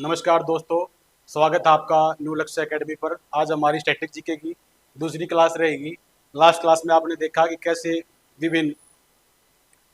नमस्कार दोस्तों, स्वागत है आपका न्यू लक्ष्य एकेडमी पर। आज हमारी स्टैटिक जीके की दूसरी क्लास रहेगी। लास्ट क्लास में आपने देखा कि कैसे विभिन्न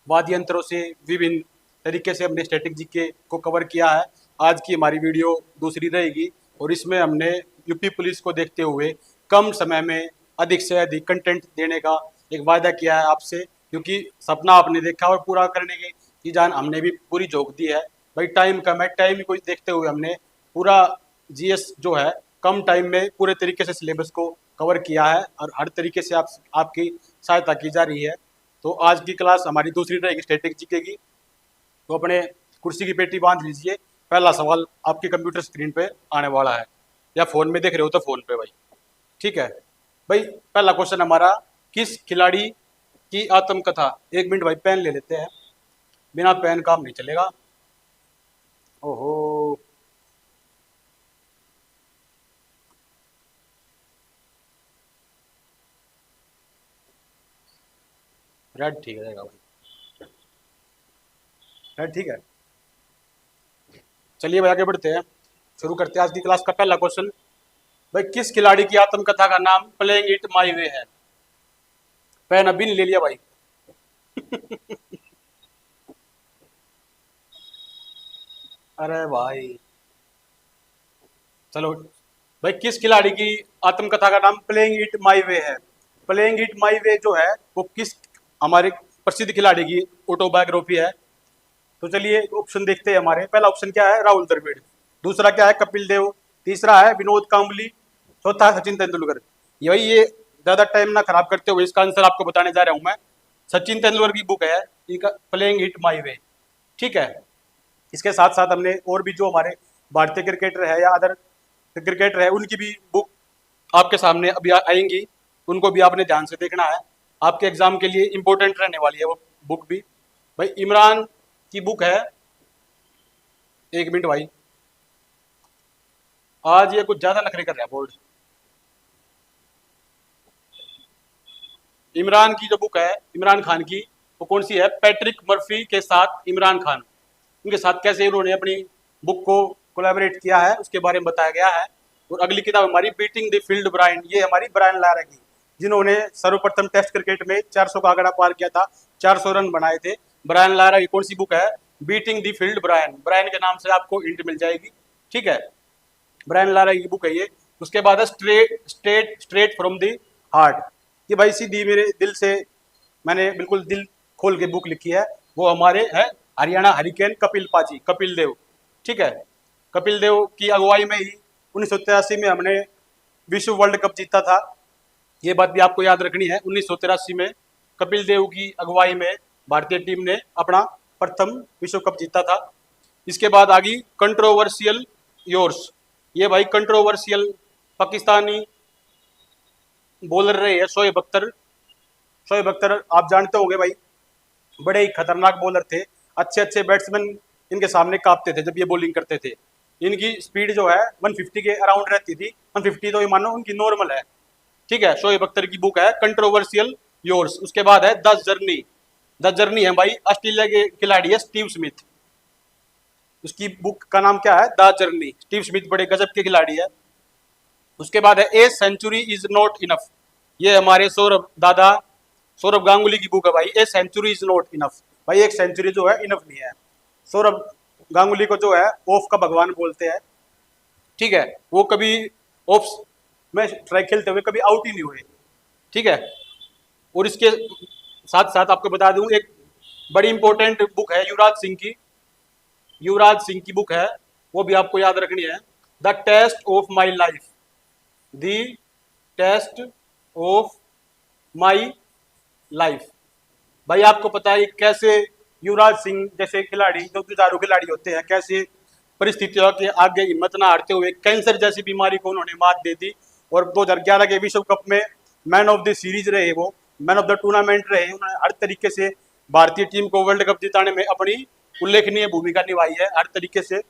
वाद्य यंत्रों से विभिन्न तरीके से हमने स्टैटिक जीके को कवर किया है। आज की हमारी वीडियो दूसरी रहेगी और इसमें हमने यूपी पुलिस को देखते हुए कम समय में अधिक से अधिक कंटेंट देने का एक वायदा किया है आपसे, क्योंकि सपना आपने देखा और पूरा करने की जान हमने भी पूरी झोंक दी है। भाई टाइम कम है, टाइम को देखते हुए हमने पूरा जीएस जो है कम टाइम में पूरे तरीके से सिलेबस को कवर किया है और हर तरीके से आपकी सहायता की जा रही है। तो आज की क्लास हमारी दूसरी रहेगी स्टैटिक जीके की। तो अपने कुर्सी की पेटी बांध लीजिए। पहला सवाल आपके कंप्यूटर स्क्रीन पे आने वाला है, या फोन में देख रहे हो तो फोन पे भाई, ठीक है। भाई पहला क्वेश्चन हमारा, किस खिलाड़ी की आत्मकथा। 1 मिनट भाई, पेन ले लेते हैं, बिना पेन काम नहीं चलेगा। ओहो, रेड ठीक रहेगा भाई, रेड ठीक है। चलिए भाई आगे बढ़ते हैं, शुरू करते हैं आज की क्लास का पहला क्वेश्चन। भाई किस खिलाड़ी की आत्मकथा का नाम प्लेइंग इट माई वे है। पेन अभी नहीं ले लिया भाई। अरे भाई चलो भाई, किस खिलाड़ी की आत्मकथा का नाम प्लेइंग इट माई वे है। प्लेइंग इट माई वे जो है वो किस हमारे प्रसिद्ध खिलाड़ी की ऑटोबायोग्राफी है। तो चलिए ऑप्शन देखते हैं हमारे। पहला ऑप्शन क्या है, राहुल द्रविड़। दूसरा क्या है, कपिल देव। तीसरा है विनोद कांबली। चौथा है सचिन तेंदुलकर। ये ज्यादा टाइम ना खराब करते हुए इसका आंसर आपको बताने जा रहा हूं मैं। सचिन तेंदुलकर की बुक है प्लेइंग इट माई वे, ठीक है। इसके साथ साथ हमने और भी जो हमारे भारतीय क्रिकेटर है या अदर क्रिकेटर है उनकी भी बुक आपके सामने अभी आएंगी, उनको भी आपने ध्यान से देखना है। आपके एग्जाम के लिए इंपॉर्टेंट रहने वाली है वो बुक भी। भाई इमरान की बुक है, 1 मिनट भाई, आज ये कुछ ज्यादा नखरे कर रहा है बोर्ड। इमरान की जो बुक है इमरान खान की, वो कौन सी है, पैट्रिक मर्फी के साथ इमरान खान, उनके साथ कैसे उन्होंने अपनी बुक को कोलैबोरेट किया है उसके बारे में बताया गया है। और अगली किताब हमारी बीटिंग द फील्ड ब्रायन, ये हमारी ब्रायन लारा की, जिन्होंने सर्वप्रथम टेस्ट क्रिकेट में 400 का आंकड़ा पार किया था, 400 रन बनाए थे। ब्रायन लारा की कौन सी बुक है, beating the field Brian. Brian के नाम से आपको हिंट मिल जाएगी, ठीक है। ब्रायन लारा की बुक है ये। उसके बाद है स्ट्रेट फ्रॉम द हार्ट। ये भाई सीधी मेरे दिल से, मैंने बिल्कुल दिल खोल के बुक लिखी है। वो हमारे है हरियाणा हरिकेन कपिल पाजी, कपिल देव, ठीक है। कपिल देव की अगुवाई में ही 1983 में हमने विश्व वर्ल्ड कप जीता था। ये बात भी आपको याद रखनी है। 1983 में कपिल देव की अगुवाई में भारतीय टीम ने अपना प्रथम विश्व कप जीता था। इसके बाद आ गई कंट्रोवर्शियल योर्स। ये भाई कंट्रोवर्शियल पाकिस्तानी बॉलर रहे हैं शोएब अख्तर। शोएब अख्तर आप जानते होंगे भाई, बड़े ही खतरनाक बॉलर थे। अच्छे अच्छे बैट्समैन इनके सामने कांपते थे जब ये बॉलिंग करते थे। इनकी स्पीड जो है 150 के अराउंड रहती थी। 150 तो ये मानो उनकी नॉर्मल है, ठीक है। शोएब अख्तर की बुक है कंट्रोवर्शियल योर्स। उसके बाद है द जर्नी। द जर्नी है भाई, ऑस्ट्रेलिया के खिलाड़ी है स्टीव स्मिथ, उसकी बुक का नाम क्या है, द जर्नी। स्टीव स्मिथ बड़े गजब के खिलाड़ी है। उसके बाद है a century is not enough. ये हमारे सौरभ दादा सौरभ गांगुली की बुक है भाई, a century is not enough. भाई एक सेंचुरी जो है इनफ नहीं है। सौरभ गांगुली को जो है ऑफ का भगवान बोलते हैं, ठीक है। वो कभी ऑफ में स्ट्राइक खेलते हुए कभी आउट ही नहीं हुए, ठीक है। और इसके साथ साथ आपको बता दूं, एक बड़ी इंपॉर्टेंट बुक है युवराज सिंह की। युवराज सिंह की बुक है, वो भी आपको याद रखनी है, the test of my life. The test of my life. भाई आपको पता है कैसे युवराज सिंह जैसे खिलाड़ी, जो जुझारू खिलाड़ी होते हैं, कैसे परिस्थितियों के आगे हिम्मत ना हारते हुए कैंसर जैसी बीमारी को उन्होंने मात दे दी। और 2011 के विश्व कप में मैन ऑफ द सीरीज रहे, वो मैन ऑफ द टूर्नामेंट रहे। उन्होंने हर तरीके से भारतीय टीम को वर्ल्ड कप जिताने में अपनी उल्लेखनीय भूमिका निभाई है हर तरीके से।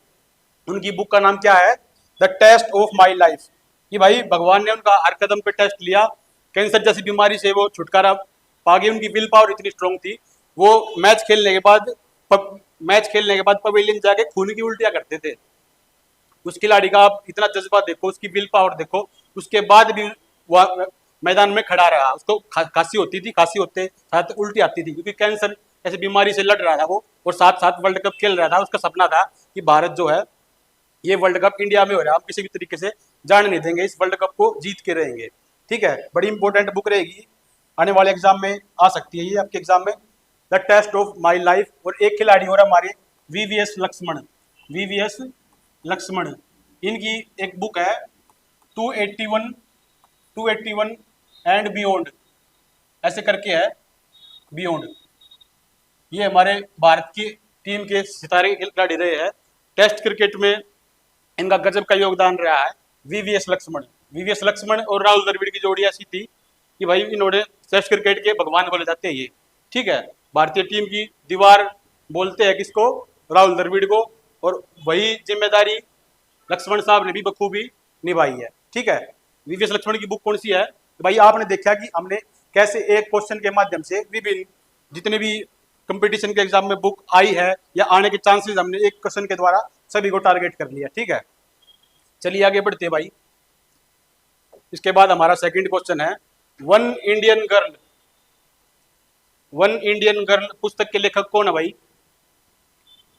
उनकी बुक का नाम क्या है, the test of my life. कि भाई भगवान ने उनका हर कदम पे टेस्ट लिया, कैंसर जैसी बीमारी से वो छुटकारा पा गए। उनकी विल पावर इतनी स्ट्रांग थी, वो मैच खेलने के बाद पवेलियन जाके खून की उल्टियां करते थे। उस खिलाड़ी का आप इतना जज्बा देखो, उसकी विल पावर देखो, उसके बाद भी वह मैदान में खड़ा रहा। उसको खांसी होती थी, खांसी होते साथ उल्टी आती थी, क्योंकि कैंसर ऐसी बीमारी से लड़ रहा था वो, और साथ साथ वर्ल्ड कप खेल रहा था। उसका सपना था कि भारत जो है ये वर्ल्ड कप इंडिया में हो रहा है, हम किसी भी तरीके से जाने नहीं देंगे, इस वर्ल्ड कप को जीत के रहेंगे। ठीक है, बड़ी इंपॉर्टेंट बुक रहेगी, आने वाले एग्जाम में आ सकती है ये आपके एग्जाम में, the test of my life. और एक खिलाड़ी और हमारे वीवीएस लक्ष्मण, वीवीएस लक्ष्मण, इनकी एक बुक है 281 281 एंड बियॉन्ड, ऐसे करके है, बियॉन्ड। ये हमारे भारत की टीम के सितारे खिलाड़ी रहे हैं, टेस्ट क्रिकेट में इनका गजब का योगदान रहा है। वीवीएस लक्ष्मण, वीवीएस लक्ष्मण और राहुल द्रविड़ की जोड़ी ऐसी थी कि भाई इन्होंने टेस्ट क्रिकेट के भगवान बोले जाते हैं ये। ठीक है, भारतीय टीम की दीवार बोलते हैं किसको, राहुल द्रविड़ को, और वही जिम्मेदारी लक्ष्मण साहब ने भी बखूबी निभाई है। ठीक है, वीवीएस लक्ष्मण की बुक कौन सी है, तो भाई आपने देखा कि हमने कैसे एक क्वेश्चन के माध्यम से विभिन्न जितने भी कंपटीशन के एग्जाम में बुक आई है या आने के चांसेस हमने एक क्वेश्चन के द्वारा सभी को टारगेट कर लिया। ठीक है, चलिए आगे बढ़ते हैं भाई। इसके बाद हमारा सेकंड क्वेश्चन है, one Indian girl, one Indian girl पुस्तक के लेखक कौन है भाई?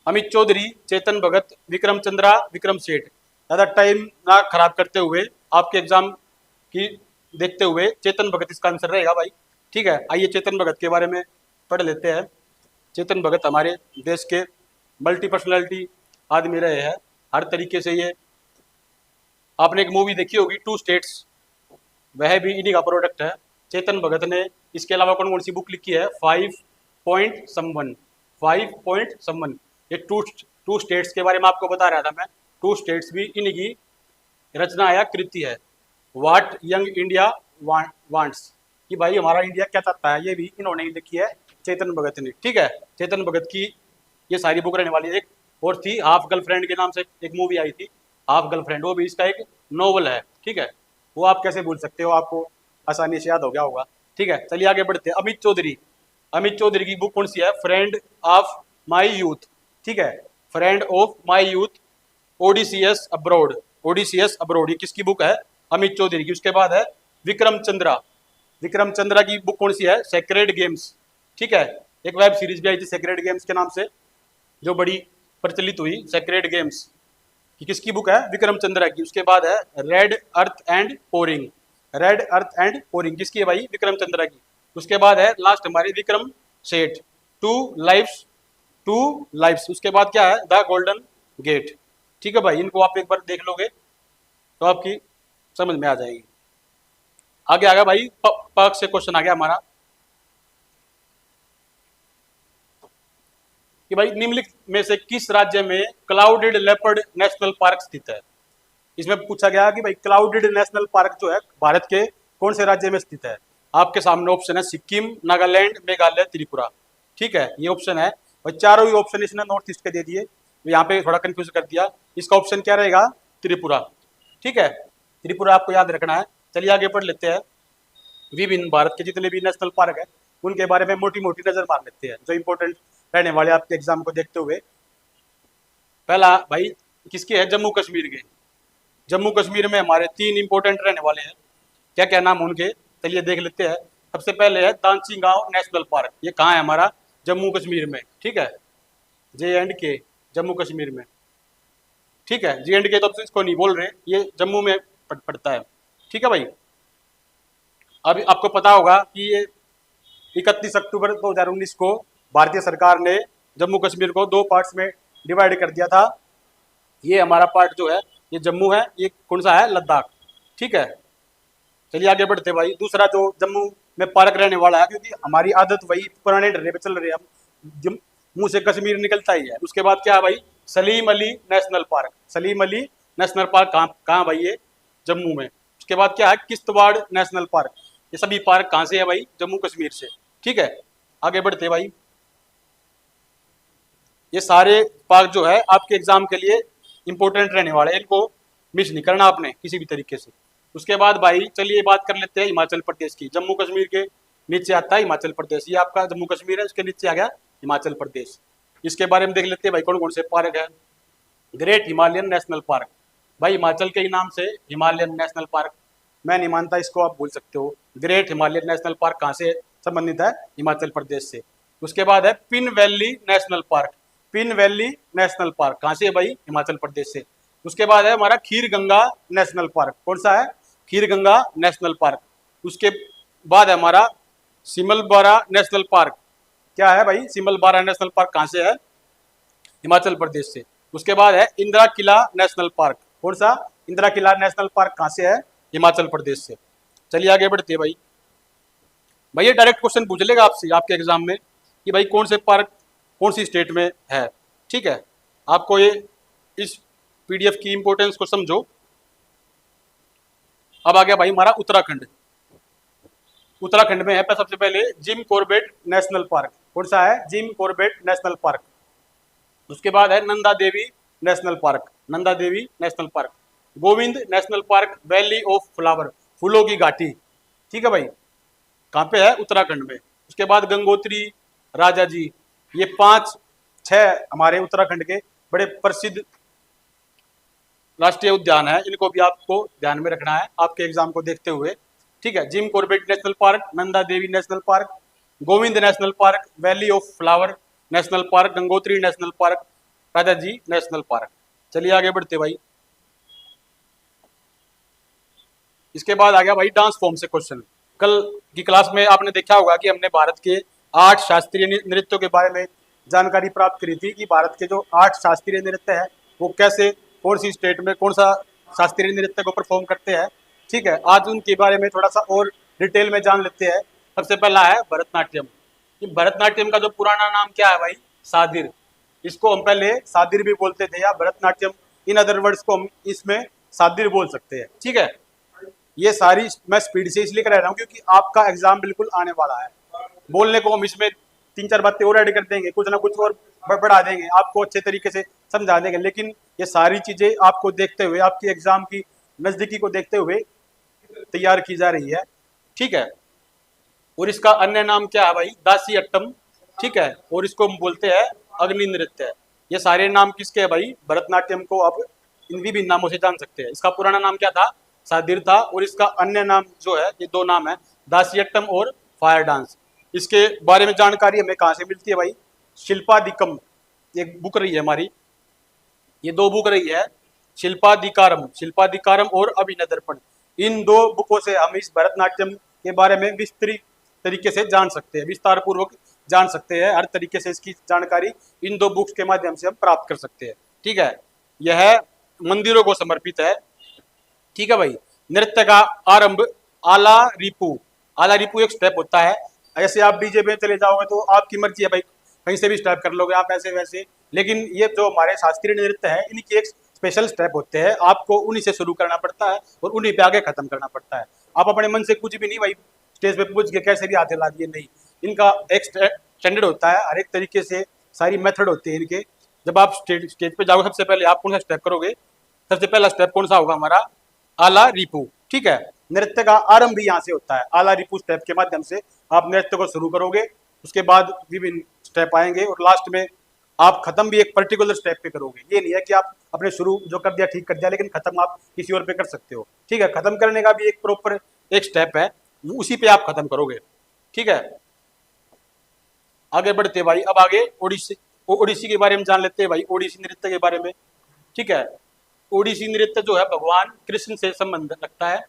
अमित चौधरी, चेतन भगत, विक्रम चंद्रा, विक्रम सेठ। ज्यादा टाइम ना खराब करते हुए आपके एग्जाम की देखते हुए चेतन भगत इसका आंसर रहेगा भाई। ठीक है, आइए चेतन भगत के बारे में पढ़ लेते हैं। चेतन भगत हमारे देश के मल्टी पर्सनैलिटी आदमी रहे हैं, हर तरीके से ये, आपने एक मूवी देखी होगी टू स्टेट्स, वह भी इन्हीं का प्रोडक्ट है। चेतन भगत ने इसके अलावा कौन कौन सी बुक लिखी है? 5 पॉइंट समवन, ये टू स्टेट्स के बारे में आपको बता रहा था मैं, टू स्टेट्स भी इन्हीं की रचना या कृति है। व्हाट यंग इंडिया वांट्स, कि भाई हमारा इंडिया क्या चाहता है, ये भी इन्होंने ही लिखी है, चेतन भगत ने। ठीक है, चेतन भगत की ये सारी बुक रहने वाली है। एक और थी हाफ गर्लफ्रेंड के नाम से एक मूवी आई थी, हाफ गर्लफ्रेंड, वो भी इसका एक नॉवल है। ठीक है, वो आप कैसे भूल सकते हो, आपको आसानी से याद हो गया होगा। ठीक है, चलिए आगे बढ़ते हैं। अमित चौधरी, अमित चौधरी की बुक कौन सी है? Friend of my youth. ठीक है, friend of my youth, Odysseus abroad, Odysseus abroad, ये किसकी बुक है? अमित चौधरी की। उसके बाद है विक्रम चंद्रा, विक्रम चंद्रा की बुक कौन सी है? Sacred games. ठीक है, एक वेब सीरीज भी आई थी सेक्रेड गेम्स के नाम से, जो बड़ी प्रचलित हुई, सेक्रेड गेम्स की किसकी बुक है? विक्रम चंद्रा की। उसके बाद है red earth and pouring, red earth and pouring किसकी है भाई? विक्रम चंद्रा की। उसके बाद है लास्ट हमारी Vikram Seth, to lives, to lives. उसके बाद क्या है? The golden gate. ठीक है भाई, इनको आप एक बार देख लोगे तो आपकी समझ में आ जाएगी। आगे आ गया भाई पाक से क्वेश्चन आ गया हमारा कि भाई निम्नलिखित में से किस राज्य में क्लाउडेड लेपर्ड नेशनल पार्क स्थित है? इसमें पूछा गया कि भाई क्लाउडेड नेशनल पार्क जो है भारत के कौन से राज्य में स्थित है? आपके सामने ऑप्शन है सिक्किम, नागालैंड, मेघालय, त्रिपुरा। ठीक है, ये ऑप्शन है, और चारों ही ऑप्शन इसने नॉर्थ ईस्ट के दे दिए, तो यहाँ पे थोड़ा कंफ्यूज कर दिया। इसका ऑप्शन क्या रहेगा? त्रिपुरा। ठीक है, त्रिपुरा आपको याद रखना है। चलिए आगे पढ़ लेते हैं। विभिन्न भारत के जितने भी नेशनल पार्क है उनके बारे में मोटी मोटी नजर मार लेते हैं, जो इंपॉर्टेंट रहने वाले आपके एग्जाम को देखते हुए। पहला भाई किसके है? जम्मू कश्मीर के। जम्मू कश्मीर में हमारे 3 इंपॉर्टेंट रहने वाले हैं, क्या क्या नाम उनके, चलिए देख लेते हैं। सबसे पहले है दांची गांव नेशनल पार्क, ये कहाँ है? हमारा जम्मू कश्मीर में। ठीक है, JNK, जम्मू कश्मीर में। ठीक है, JNK तो अब इसको नहीं बोल रहे, ये जम्मू में पड़ता है। ठीक है भाई, अभी आपको पता होगा कि ये 31 अक्टूबर 2019 को भारतीय सरकार ने जम्मू कश्मीर को 2 पार्ट्स में डिवाइड कर दिया था। ये हमारा पार्ट जो है ये जम्मू है, ये कौन सा है? लद्दाख। ठीक है, चलिए आगे बढ़ते भाई। दूसरा जो जम्मू में पार्क रहने वाला है, क्योंकि हमारी आदत वही पुराने डरे पे चल रही है, हम मुंह से कश्मीर निकलता ही है। उसके बाद क्या है भाई? Salim Ali national park. Salim Ali national park कहाँ भाई? ये जम्मू में। उसके बाद क्या है? Kishtwar national park. ये सभी पार्क कहाँ से है भाई? जम्मू कश्मीर से। ठीक है, आगे बढ़ते भाई। ये सारे पार्क जो है आपके एग्जाम के लिए इंपॉर्टेंट रहने वाले हैं, इनको मिस नहीं करना आपने किसी भी तरीके से। उसके बाद भाई चलिए बात कर लेते हैं हिमाचल प्रदेश की। जम्मू कश्मीर के नीचे आता है हिमाचल प्रदेश, ये आपका जम्मू कश्मीर है, उसके नीचे आ गया हिमाचल प्रदेश। इसके बारे में देख लेते हैं भाई कौन कौन से पार्क है। ग्रेट हिमालयन नेशनल पार्क, भाई हिमाचल के ही नाम से हिमालयन नेशनल पार्क, मैं नहीं मानता इसको, आप बोल सकते हो। ग्रेट हिमालयन नेशनल पार्क कहाँ से संबंधित है? हिमाचल प्रदेश से। उसके बाद है pin valley national park. Pin valley national park कहाँ से है भाई? हिमाचल प्रदेश से। उसके बाद है हमारा खीर गंगा नेशनल पार्क। कौन सा है? खीर गंगा नेशनल पार्क। उसके बाद है हमारा सिमलबारा नेशनल पार्क। क्या है भाई? सिमलबारा नेशनल पार्क कहाँ से है? हिमाचल प्रदेश से। उसके बाद है इंदिरा किला नेशनल पार्क। कौन सा? इंदिरा किला नेशनल पार्क कहाँ से है? हिमाचल प्रदेश से। चलिए आगे बढ़ते हैं भाई। भाई ये डायरेक्ट क्वेश्चन पूछ लेगा आपसे आपके एग्जाम में कि भाई कौन से पार्क कौन सी स्टेट में है। ठीक है, आपको ये इस पीडीएफ की इंपॉर्टेंस को समझो। अब आ गया भाई हमारा उत्तराखंड। उत्तराखंड में है सबसे पहले जिम कॉर्बेट नेशनल पार्क। कौन सा है? Jim Corbett national park. उसके बाद है Nanda Devi national park. Nanda Devi national park. Govind national park, valley of flower, फूलों की घाटी। ठीक है भाई, कहाँ पे है? उत्तराखंड में। उसके बाद गंगोत्री, राजा जी, ये 5-6 हमारे उत्तराखंड के बड़े प्रसिद्ध राष्ट्रीय उद्यान है। इनको भी आपको ध्यान में रखना है आपके एग्जाम को देखते हुए। ठीक है, Jim Corbett national park, Nanda Devi national park, Govind national park, valley of Flower National Park, Gangotri National Park, Raja ji National Park. चलिए आगे बढ़ते भाई। इसके बाद आ गया भाई डांस फॉर्म से क्वेश्चन। कल की क्लास में आपने देखा होगा कि हमने भारत के 8 शास्त्रीय नृत्यों के बारे में जानकारी प्राप्त करी थी कि भारत के जो 8 शास्त्रीय नृत्य है वो कैसे, कौन सी स्टेट में कौन सा शास्त्रीय नृत्य को परफॉर्म करते हैं। ठीक है, आज उनके बारे में थोड़ा सा और डिटेल में जान लेते हैं। सबसे पहला है भरतनाट्यम। कि भरतनाट्यम का जो पुराना नाम क्या है भाई? सादिर। इसको हम पहले सादिर भी बोलते थे या भरतनाट्यम, इन अदर वर्ड्स को हम इसमें सादिर बोल सकते हैं। ठीक है, ये सारी मैं स्पीड से इसलिए करा रहा हूँ क्योंकि आपका एग्जाम बिल्कुल आने वाला है। बोलने को हम इसमें 3-4 बातें और ऐड कर देंगे, कुछ ना कुछ और बढ़ा देंगे, आपको अच्छे तरीके से समझा देंगे, लेकिन ये सारी चीजें आपको देखते हुए, आपकी एग्जाम की नजदीकी को देखते हुए तैयार की जा रही है। ठीक है, और इसका अन्य नाम क्या है भाई? दासी अट्टम। ठीक है, और इसको हम बोलते हैं अग्नि नृत्य। ये सारे नाम किसके हैं भाई? भरतनाट्यम को आप इन विभिन्न नामों से जान सकते हैं। इसका पुराना नाम क्या था? सादिर था, और इसका अन्य नाम जो है, ये 2 नाम है, दासियट्टम और फायर डांस। इसके बारे में जानकारी हमें कहाँ से मिलती है भाई? शिल्पादिकम एक बुक रही है हमारी, ये 2 बुक रही है, शिल्पादिकारम और अभिनय दर्पण। इन 2 बुकों से हम इस भरतनाट्यम के बारे में विस्तृत तरीके से जान सकते हैं, विस्तार पूर्वक जान सकते हैं। हर तरीके से इसकी जानकारी इन 2 बुक्स के माध्यम से हम प्राप्त कर सकते हैं। ठीक है, यह मंदिरों को समर्पित है। ठीक है भाई, नृत्य का आरंभ आला रिपू। आला रिपू एक स्टेप होता है। ऐसे आप डीजे पे चले जाओगे तो आपकी मर्जी है भाई, कहीं से भी स्टेप कर लोगे आप ऐसे वैसे, लेकिन ये जो हमारे शास्त्रीय नृत्य है इनकी एक स्पेशल स्टेप होते हैं, आपको उन्हीं से शुरू करना पड़ता है और उन्हीं पे आगे खत्म करना पड़ता है। आप अपने मन से कुछ भी नहीं भाई स्टेज पे पूछ के कैसे भी हाथ हिला दिए, नहीं, इनका एक स्टैंडर्ड होता है, हर एक तरीके से सारी मेथड होती है इनके। जब आप स्टेज पे जाओगे सबसे पहले आप कौन सा स्टेप करोगे? सबसे पहला स्टेप कौन सा होगा हमारा? आला रिपू। ठीक है, नृत्य का आरंभ भी यहाँ से होता है, आला रिपू स्टेप के माध्यम से आप नृत्य को शुरू करोगे। उसके बाद विभिन्न स्टेप आएंगे और लास्ट में आप खत्म भी एक पर्टिकुलर स्टेप पे करोगे। ये नहीं है कि आप अपने शुरू जो कर दिया ठीक कर दिया, लेकिन खत्म आप किसी और पे कर सकते हो। ठीक है, खत्म करने का भी एक प्रॉपर एक स्टेप है, उसी पे आप खत्म करोगे। ठीक है, आगे बढ़ते भाई। अब आगे ओडिसी के बारे में जान लेते हैं भाई, ओडिसी नृत्य के बारे में। ठीक है, ओडिसी नृत्य जो है भगवान कृष्ण से संबंध रखता है।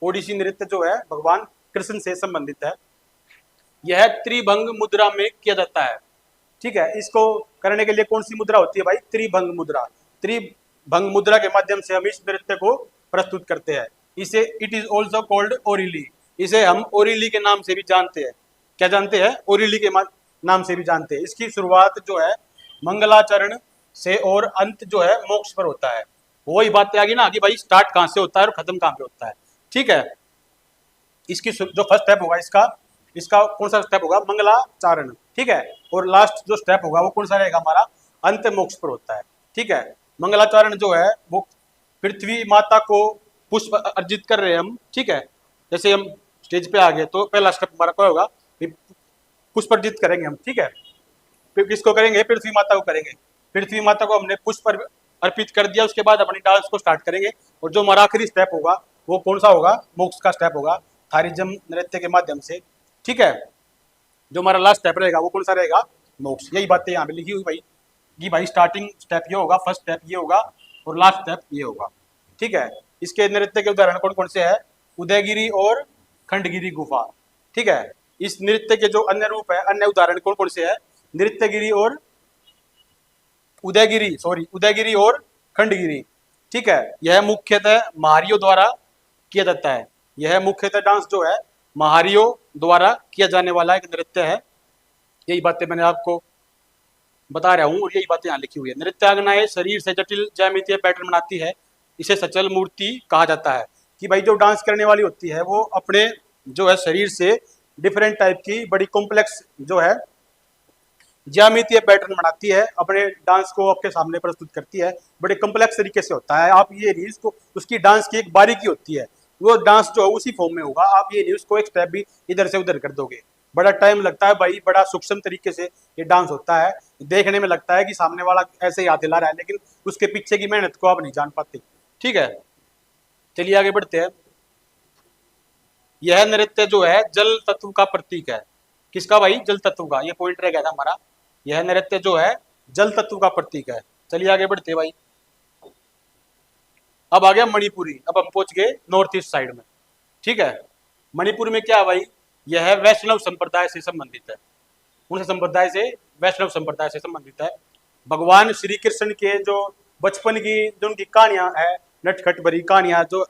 ओडिसी नृत्य जो है भगवान कृष्ण से संबंधित है। यह त्रिभंग मुद्रा में किया जाता है। ठीक है, इसको करने के लिए कौन सी मुद्रा होती है भाई? त्रिभंग मुद्रा। त्रिभंग मुद्रा के माध्यम से हम इस नृत्य को प्रस्तुत करते हैं। इसे इट इज ऑल्सो कॉल्ड ओरिली। इसे हम ओरिली के नाम से भी जानते हैं। क्या जानते हैं? ओरिली के नाम से भी जानते हैं। इसकी शुरुआत जो है मंगलाचरण से और अंत जो है मोक्ष पर होता है। वही बात आ गई ना कि भाई स्टार्ट कहाँ से होता है और खत्म कहाँ पे होता है। ठीक है, इसकी जो फर्स्ट स्टेप होगा इसका कौन सा स्टेप होगा? मंगलाचारण। ठीक है, और लास्ट जो स्टेप होगा वो कौन सा रहेगा हमारा? अंत मोक्ष पर होता है। ठीक है, मंगलाचरण जो है वो पृथ्वी माता को पुष्प अर्जित कर रहे हैं हम। ठीक है, जैसे हम स्टेज पे आ गए तो पहला स्टेप हमारा क्या होगा? पुष्प अर्जित करेंगे हम। ठीक है, किसको करेंगे? पृथ्वी माता को करेंगे। पृथ्वी माता को हमने पुष्प अर्पित कर दिया, उसके बाद अपनी डांस को स्टार्ट करेंगे। और जो हमारा आखिरी स्टेप होगा वो कौन सा होगा, मोक्ष का स्टेप होगा, थारिजम नृत्य के माध्यम से। ठीक है, जो हमारा लास्ट स्टेप रहेगा वो कौन सा रहेगा, मोक्ष। यही बातें यहाँ पे लिखी हुई भाई कि भाई स्टार्टिंग स्टेप ये होगा, फर्स्ट स्टेप ये होगा और लास्ट स्टेप ये होगा। ठीक है, इसके नृत्य के उदाहरण कौन कौन से है, उदयगिरी और खंडगिरी गुफा। ठीक है, इस नृत्य के जो अन्य रूप है, अन्य उदाहरण कौन कौन से है, नृत्यगिरी और उदयगिरी और खंडगिरी। ठीक है, यह मुख्यतः महारियों द्वारा किया जाता है। यह मुख्यतः डांस जो है महारियों द्वारा किया जाने वाला एक नृत्य है। यही बातें मैंने आपको बता रहा हूँ और यही बातें यहाँ लिखी हुई है। नृत्यांगनाएं शरीर से जटिल ज्यामितीय पैटर्न बनाती है, इसे सचल मूर्ति कहा जाता है। कि भाई जो डांस करने वाली होती है वो अपने जो है शरीर से डिफरेंट टाइप की बड़ी कॉम्प्लेक्स जो है ज्यामितीय पैटर्न बनाती है, अपने डांस को आपके सामने प्रस्तुत करती है, बड़े कॉम्प्लेक्स तरीके से होता है। आप ये नहीं, उसको उसकी डांस की एक बारीकी होती है, वो डांस जो है उसी फॉर्म में होगा। आप ये नहीं उसको एक स्टेप भी इधर से उधर कर दोगे, बड़ा टाइम लगता है भाई, बड़ा सूक्ष्म तरीके से ये डांस होता है। देखने में लगता है कि सामने वाला ऐसे ही हाथ हिला रहा है, लेकिन उसके पीछे की मेहनत को आप नहीं जान पाते। ठीक है, चलिए आगे बढ़ते हैं। यह नृत्य जो है जल तत्व का प्रतीक है। किसका भाई, जल तत्व का, ये पॉइंट रह गया था हमारा। यह नृत्य जो है जल तत्व का प्रतीक है। चलिए आगे बढ़ते भाई। अब आ गया मणिपुरी, अब हम पहुंच गए नॉर्थ ईस्ट साइड में। ठीक है, मणिपुर में क्या है भाई, यह वैष्णव संप्रदाय से संबंधित है। उन संप्रदाय से, वैष्णव संप्रदाय से संबंधित है। भगवान श्री कृष्ण के जो बचपन की जो उनकी कहानियां है, नटखट भरी कहानियां जो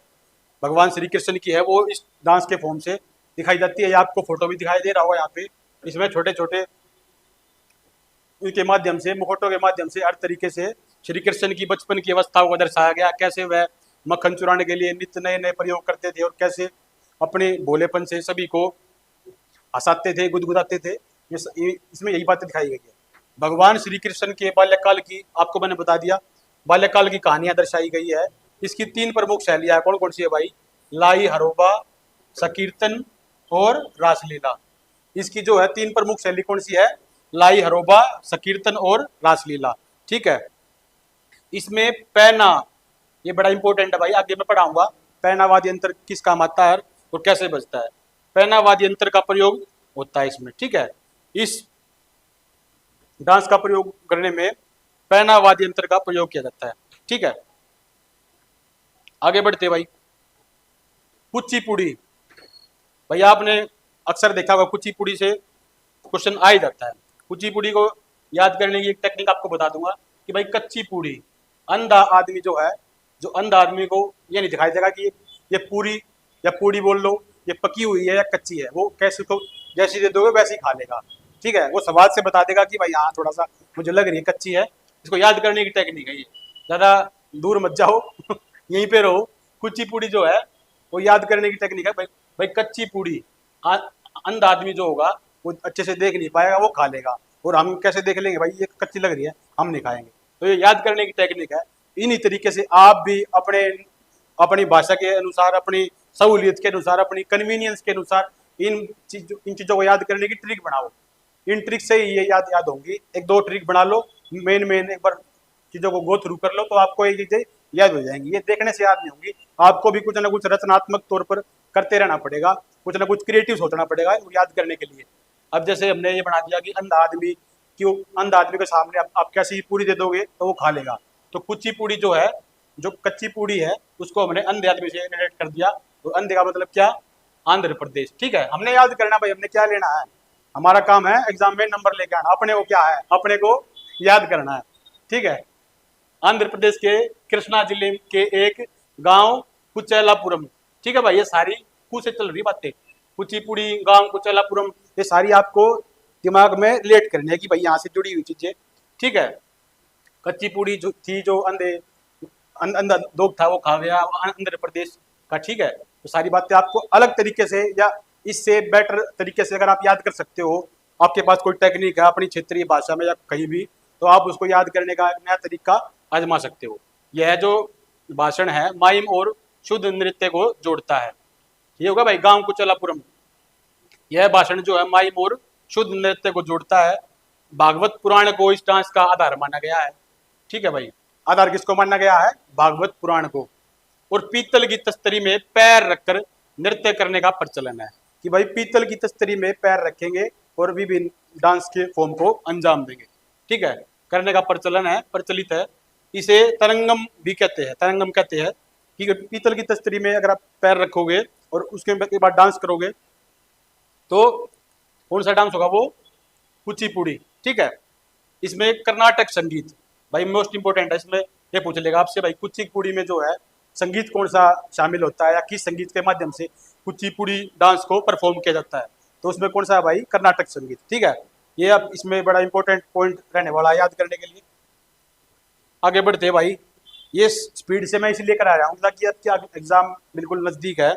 भगवान श्री कृष्ण की है, वो इस डांस के फॉर्म से दिखाई जाती है। आपको फोटो भी दिखाई दे रहा होगा यहाँ पे, इसमें छोटे छोटे उनके माध्यम से, मुखौटों के माध्यम से हर तरीके से श्री कृष्ण की बचपन की अवस्था को दर्शाया गया। कैसे वह मक्खन चुराने के लिए नित्य नए नए प्रयोग करते थे और कैसे अपने भोलेपन से सभी को हंसाते थे, गुदगुदाते थे। इसमें यही बातें दिखाई गई है। भगवान श्री कृष्ण के बाल्यकाल की आपको मैंने बता दिया, बाल्यकाल की कहानियां दर्शाई गई है। इसकी 3 प्रमुख शैलियां कौन कौन सी है भाई, लाई, हरोबा, संकीर्तन और रासलीला। इसकी जो है 3 प्रमुख शैली कौन सी है, लाई, हरोबा, संकीर्तन और रासलीला। ठीक है, इसमें पैना, ये बड़ा इंपॉर्टेंट है भाई, आगे मैं पढ़ाऊंगा। पैना वाद्य यंत्र किस काम आता है और कैसे बजता है। पैना वाद्य यंत्र का प्रयोग होता है इसमें। ठीक है, इस डांस का प्रयोग करने में पैना वाद्य यंत्र का प्रयोग किया जाता है। ठीक है, आगे बढ़ते भाई। कुचिपुड़ी, भैया आपने अक्सर देखा होगा कुचिपुड़ी से क्वेश्चन आ ही जाता है। कुचिपुड़ी को याद करने की एक टेक्निक आपको बता दूंगा कि भाई कच्ची पूड़ी, अंधा आदमी जो है, जो अंधा आदमी को ये नहीं दिखाई देगा कि ये पूरी या पूड़ी बोल लो, ये पकी हुई है या कच्ची है, वो कैसे को जैसी दे दोगे वैसे ही खा लेगा। ठीक है, वो स्वाद से बता देगा कि भाई हाँ थोड़ा सा मुझे लग रही है कच्ची है। इसको याद करने की टेक्निक है ये, ज़्यादा दूर मत जाओ यहीं पे रहो। कुचिपुड़ी जो है वो याद करने की टेक्निक है भाई। भाई कच्ची पूड़ी, अंधा आदमी जो होगा वो अच्छे से देख नहीं पाएगा, वो खा लेगा। और हम कैसे देख लेंगे भाई ये कच्ची लग रही है, हम नहीं खाएंगे। तो ये याद करने की टेक्निक है। इन्हीं तरीके से आप भी अपनी भाषा के अनुसार, अपनी सहूलियत के अनुसार, अपनी कन्वीनियंस के अनुसार इन चीज़ों को याद करने की ट्रिक बनाओ। इन ट्रिक से ही ये याद होंगी। 1-2 ट्रिक बना लो, मेन एक बार चीज़ों को गो थ्रू कर लो तो आपको ये चीज़ें याद हो जाएंगी। ये देखने से याद नहीं होंगी, आपको भी कुछ ना कुछ रचनात्मक तौर पर करते रहना पड़ेगा, कुछ ना कुछ क्रिएटिव सोचना पड़ेगा याद करने के लिए। अब जैसे हमने ये बना दिया कि अंधा आदमी, क्यों अंधा आदमी के सामने आप कैसी पूड़ी दे दोगे तो वो खा लेगा। तो कुची पूड़ी जो है, जो कच्ची पूड़ी है, उसको हमने अंधे आदमी से रिलेट कर दिया। तो अंधे का मतलब क्या, आंध्र प्रदेश। ठीक है, हमने याद करना भाई, हमने क्या लेना है, हमारा काम है एग्जाम में नंबर लेके आना। अपने को क्या है, अपने को याद करना है। ठीक है, आंध्र प्रदेश के कृष्णा जिले के एक गांव कुचेलापुरम। ठीक है भाई, ये सारी कु से चल रही बातें, कुचिपुड़ी, गांव कुचेलापुरम, ये सारी आपको दिमाग में रिलेट करनी है कि भाई यहाँ से जुड़ी हुई चीजें। ठीक है, कच्ची पूड़ी जो थी, जो अंधा लोग था वो खा गया आंध्र प्रदेश का। ठीक है, तो सारी बातें आपको अलग तरीके से या इससे बेटर तरीके से अगर आप याद कर सकते हो, आपके पास कोई टेक्निक है अपनी क्षेत्रीय भाषा में या कहीं भी, तो आप उसको याद करने का एक नया तरीका आजमा सकते हो। यह जो भाषण है माइम और शुद्ध नृत्य को जोड़ता है। ये होगा भाई गांव कुचेलापुरम। यह भाषण जो है माइम और शुद्ध नृत्य को जोड़ता है। भागवत पुराण को इस डांस का आधार माना गया है। ठीक है भाई, आधार किसको माना गया है? भागवत पुराण को। और पीतल की तस्तरी में पैर रखकर नृत्य करने का प्रचलन है कि भाई पीतल की तस्तरी में पैर रखेंगे और विभिन्न डांस के फॉर्म को अंजाम देंगे। ठीक है, करने का प्रचलन है, प्रचलित है। इसे तरंगम भी कहते हैं, तरंगम कहते हैं कि पीतल की तस्तरी में अगर आप पैर रखोगे और उसके बाद डांस करोगे तो कौन सा डांस होगा? वो कुचिपुड़ी। ठीक है, इसमें कर्नाटक संगीत भाई मोस्ट इंपोर्टेंट है। इसमें ये पूछ लेगा आपसे भाई कुचिपुड़ी में जो है संगीत कौन सा शामिल होता है या किस संगीत के माध्यम से कुचिपुड़ी डांस को परफॉर्म किया जाता है? तो उसमें कौन सा है भाई? कर्नाटक संगीत। ठीक है, ये अब इसमें बड़ा इंपॉर्टेंट पॉइंट रहने वाला है याद करने के लिए। आगे बढ़ते हैं भाई, ये स्पीड से मैं इसलिए करा रहा हूँ ताकि आपका एग्जाम बिल्कुल नजदीक है।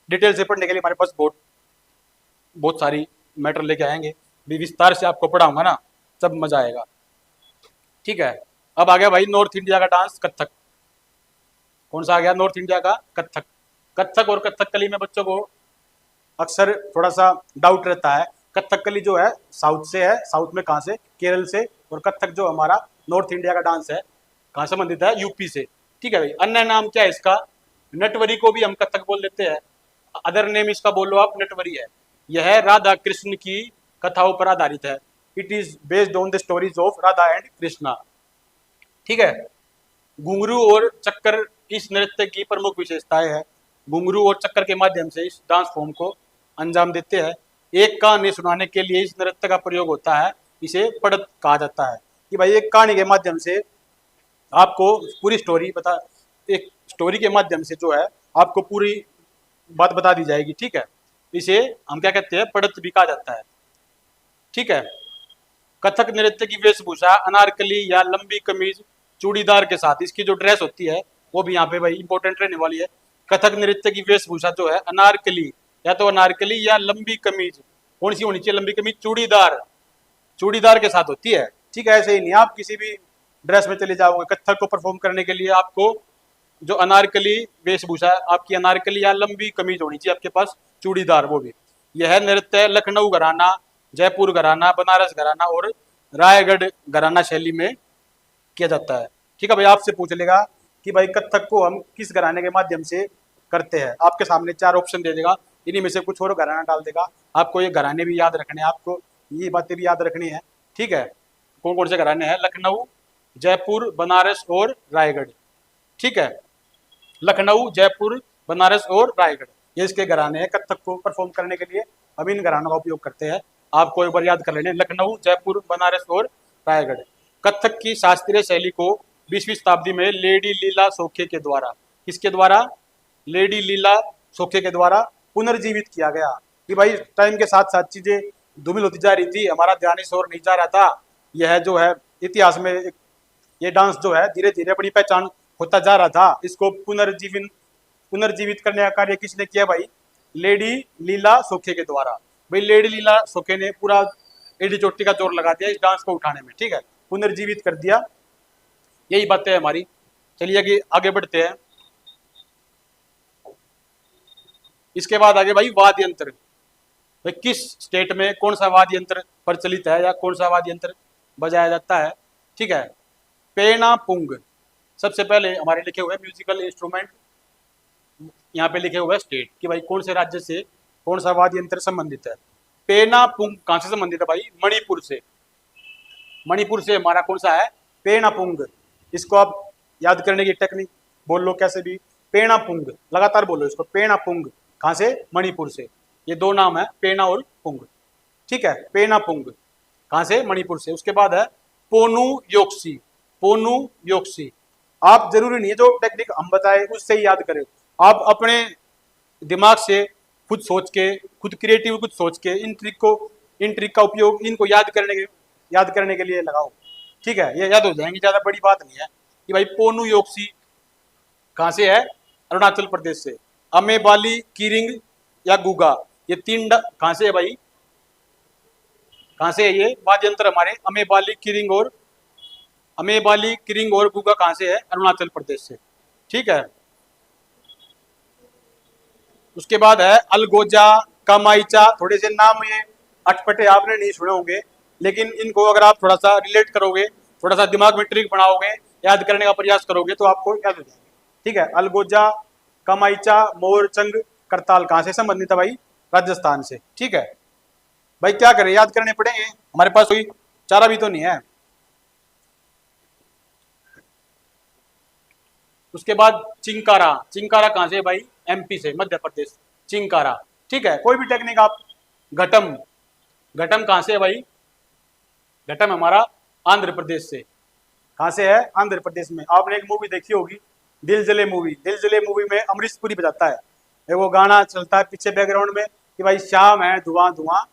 डिटेल से पढ़ने के लिए हमारे पास बहुत सारी मैटर लेके आएंगे, भी विस्तार से आपको पढ़ाऊंगा ना, सब मजा आएगा। ठीक है, अब आ गया भाई नॉर्थ इंडिया का डांस कथक। कौन सा आ गया? नॉर्थ इंडिया का कथक। कथक और कथकली में बच्चों को अक्सर थोड़ा सा डाउट रहता है। कथकली जो है साउथ से है, साउथ में कहाँ से? केरल से। और कथक जो हमारा नॉर्थ इंडिया का डांस है कहाँ संबंधित है? यूपी से। ठीक है भाई, अन्य नाम क्या है इसका? नटवरी को भी हम कथक बोल देते हैं, अदर नेम इसका बोलो आप नटवरी है। यह राधा कृष्ण की कथाओं पर आधारित है। It is based on the stories of Radha and Krishna. ठीक है, घुंघरू और चक्कर इस नृत्य की प्रमुख विशेषताएं है। घुंघरू और चक्कर के माध्यम से इस डांस फॉर्म को अंजाम देते हैं। एक कहानी सुनाने के लिए इस नृत्य का प्रयोग होता है, इसे पढ़त कहा जाता है कि भाई एक कहानी के माध्यम से आपको पूरी स्टोरी एक स्टोरी के माध्यम से जो है आपको पूरी बात बता दी जाएगी। ठीक है, इसे हम क्या कहते हैं? पढ़त भी कहा जाता है। ठीक है, कथक नृत्य की वेशभूषा अनारकली या लंबी कमीज चूड़ीदार के साथ, इसकी जो ड्रेस होती है वो भी यहाँ पे भाई इंपॉर्टेंट रहने वाली है। कथक नृत्य की वेशभूषा जो है अनारकली, या तो अनारकली या लंबी कमीज। कौन सी होनी चाहिए? लंबी कमीज चूड़ीदार, चूड़ीदार के साथ होती है। ठीक है, ऐसे ही नहीं आप किसी भी ड्रेस में चले जाओगे कथक को परफॉर्म करने के लिए, आपको जो अनारकली वेशभूषा आपकी अनारकली या लंबी कमीज होनी चाहिए आपके पास, चूड़ीदार वो भी। यह नृत्य लखनऊ घराना, जयपुर घराना, बनारस घराना और रायगढ़ घराना शैली में किया जाता है। ठीक है भाई, आपसे पूछ लेगा कि भाई कथक को हम किस घराने के माध्यम से करते हैं? आपके सामने 4 ऑप्शन दे देगा, इन्हीं में से कुछ और घराना डाल देगा। आपको ये घराने भी याद रखने हैं, आपको ये बातें भी याद रखनी है। ठीक है, कौन कौन से घराने हैं? लखनऊ, जयपुर, बनारस और रायगढ़। ठीक है, लखनऊ, जयपुर, बनारस और रायगढ़, ये इसके घराने हैं। कथक को परफॉर्म करने के लिए हम इन घरानों का उपयोग करते हैं। आपको एक बार याद कर लेने, लखनऊ, जयपुर, बनारस और रायगढ़। कथक की शास्त्रीय शैली को 20वीं शताब्दी में लेडी लीला सोखे के द्वारा, किसके द्वारा? लेडी लीला सोखे के द्वारा पुनर्जीवित किया गया। कि भाई टाइम के साथ साथ चीजें धूमिल होती जा रही थी, हमारा ध्यान इस ओर नहीं जा रहा था। यह जो है इतिहास में ये डांस जो है धीरे धीरे अपनी पहचान होता जा रहा था। इसको पुनर्जीवित करने का कार्य किसने किया भाई? लेडी लीला सोखे के द्वारा। भाई लेडी लीला सोखे ने पूरा एडी चोटी का जोर लगा दिया इस डांस को उठाने में। ठीक है, पुनर्जीवित कर दिया। यही बातें है हमारी। चलिए आगे बढ़ते हैं। इसके बाद आगे भाई वाद्य यंत्र। भाई किस स्टेट में कौन सा वाद्य यंत्र प्रचलित है या कौन सा वाद्य यंत्र बजाया जाता है? ठीक है, पेना पुंग सबसे पहले हमारे लिखे हुए म्यूजिकल इंस्ट्रूमेंट, यहाँ पे लिखे हुए स्टेट कि भाई कौन से राज्य से कौन सा वाद्य यंत्र संबंधित है। पेना पुंग कहाँ से संबंधित है भाई? मणिपुर से। मणिपुर से हमारा कौन सा है? पेना पुंग। इसको आप याद करने की टेक्निक बोल लो कैसे भी, पेना पुंग लगातार बोलो इसको, पेना पुंग। कहाँ से? मणिपुर से। ये 2 नाम है, पेना और पुंग। ठीक है, पेना पुंग कहाँ से? मणिपुर से। उसके बाद है पोनू योक्सी। पोनू योक्सी आप जरूरी नहीं है जो टेक्निक हम बताए उससे ही याद करें, आप अपने दिमाग से खुद सोच के, खुद क्रिएटिव कुछ सोच के इन ट्रिक का उपयोग इनको याद करने के लिए लगाओ। ठीक है, ये याद हो जाएंगे, ज्यादा बड़ी बात नहीं है। कि भाई पोनू योक्सी कहाँ से है? अरुणाचल प्रदेश से। अमेबाली, किरिंग या गुगा, ये 3 कहाँ से है भाई? कहाँ से है ये वाद्य यंत्र हमारे? अमेबाली, किरिंग और गुगा कहाँ से है? अरुणाचल प्रदेश से। ठीक है, उसके बाद है अलगोजा, कामाइचा। थोड़े से नाम ये अटपटे आपने नहीं सुने होंगे, लेकिन इनको अगर आप थोड़ा सा रिलेट करोगे, थोड़ा सा दिमाग में ट्रिक बनाओगे याद करने का प्रयास करोगे तो आपको याद हो जाएगा। ठीक है, अलगोजा, कमाईचा, मोरचंग, करताल कहाँ से संबंधित है भाई? राजस्थान से। ठीक है भाई, क्या करें, याद करने पड़ेंगे, हमारे पास कोई चारा भी तो नहीं है। उसके बाद चिंकारा, चिंकारा कहाँ से भाई? एमपी से, मध्य प्रदेश, चिंकारा। ठीक है, कोई भी टेक्निक आप, घटम, घटम कहाँ से है भाई? घटम हमारा आंध्र प्रदेश से। कहाँ से है? आंध्र प्रदेश में। आपने एक मूवी देखी होगी, दिल जले मूवी। दिल जले मूवी में अमरीश पुरी बजाता है, एक वो गाना चलता है पीछे बैकग्राउंड में कि भाई शाम है धुआं धुआं,